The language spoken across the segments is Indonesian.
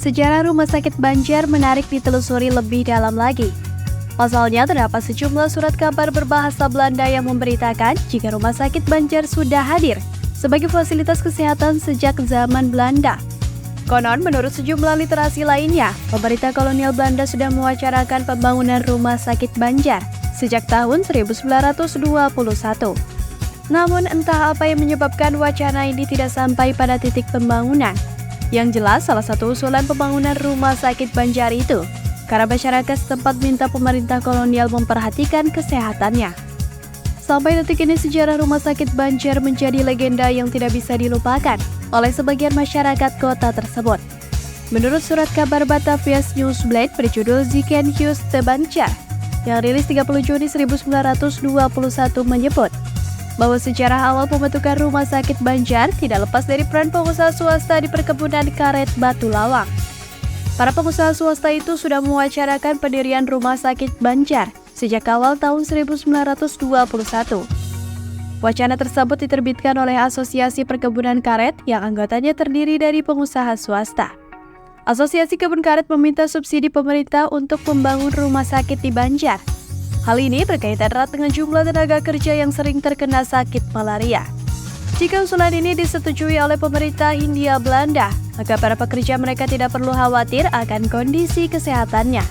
Sejarah Rumah Sakit Banjar menarik ditelusuri lebih dalam lagi. Pasalnya terdapat sejumlah surat kabar berbahasa Belanda yang memberitakan jika Rumah Sakit Banjar sudah hadir sebagai fasilitas kesehatan sejak zaman Belanda. Konon, menurut sejumlah literasi lainnya, pemerintah kolonial Belanda sudah mewacanakan pembangunan Rumah Sakit Banjar sejak tahun 1921. Namun entah apa yang menyebabkan wacana ini tidak sampai pada titik pembangunan. Yang jelas, salah satu usulan pembangunan Rumah Sakit Banjar itu karena masyarakat setempat minta pemerintah kolonial memperhatikan kesehatannya. Sampai detik ini sejarah Rumah Sakit Banjar menjadi legenda yang tidak bisa dilupakan oleh sebagian masyarakat kota tersebut. Menurut surat kabar Batavia's Nieuwsblad berjudul Ziekenhuis te Banjar yang rilis 30 Juni 1921 menyebut bahwa sejarah awal pembentukan Rumah Sakit Banjar tidak lepas dari peran pengusaha swasta di perkebunan karet Batu Lawang. Para pengusaha swasta itu sudah mewacanakan pendirian Rumah Sakit Banjar sejak awal tahun 1921. Wacana tersebut diterbitkan oleh Asosiasi Perkebunan Karet yang anggotanya terdiri dari pengusaha swasta. Asosiasi Kebun Karet meminta subsidi pemerintah untuk membangun rumah sakit di Banjar. Hal ini berkaitan erat dengan jumlah tenaga kerja yang sering terkena sakit malaria. Jika usulan ini disetujui oleh pemerintah Hindia Belanda, maka para pekerja mereka tidak perlu khawatir akan kondisi kesehatannya.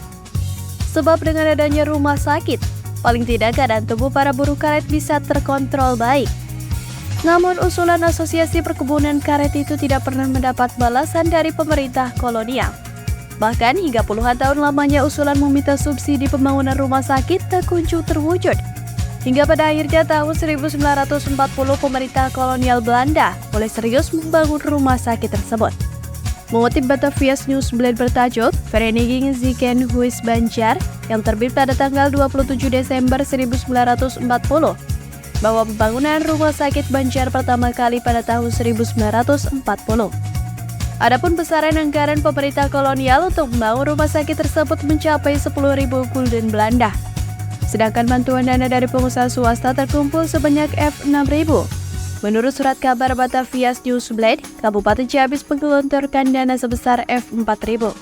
Sebab dengan adanya rumah sakit, paling tidak keadaan tubuh para buruh karet bisa terkontrol baik. Namun usulan Asosiasi Perkebunan Karet itu tidak pernah mendapat balasan dari pemerintah kolonial. Bahkan hingga puluhan tahun lamanya usulan meminta subsidi pembangunan rumah sakit tak kunjung terwujud. Hingga pada akhirnya tahun 1940 pemerintah kolonial Belanda mulai serius membangun rumah sakit tersebut. Mengutip Batavia's Nieuwsblad bertajuk Vereniging Ziekenhuis Banjar yang terbit pada tanggal 27 Desember 1940 bahwa pembangunan rumah sakit Banjar pertama kali pada tahun 1940. Adapun besaran anggaran pemerintah kolonial untuk membangun rumah sakit tersebut mencapai 10.000 gulden Belanda. Sedangkan bantuan dana dari pengusaha swasta terkumpul sebanyak F6.000. Menurut surat kabar Batavia's Nieuwsblad, Kabupaten Ciamis menggelontorkan dana sebesar F4.000.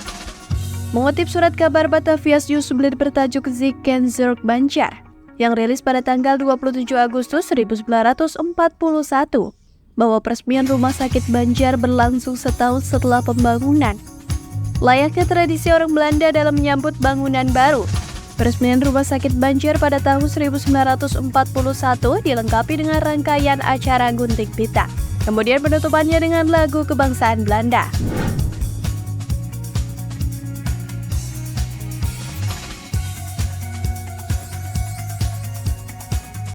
Mengutip surat kabar Batavia's Nieuwsblad bertajuk Ziekenhuis Banjar yang rilis pada tanggal 27 Agustus 1941, bahwa peresmian Rumah Sakit Banjar berlangsung setahun setelah pembangunan. Layaknya tradisi orang Belanda dalam menyambut bangunan baru, peresmian Rumah Sakit Banjar pada tahun 1941 dilengkapi dengan rangkaian acara gunting pita. Kemudian penutupannya dengan lagu kebangsaan Belanda.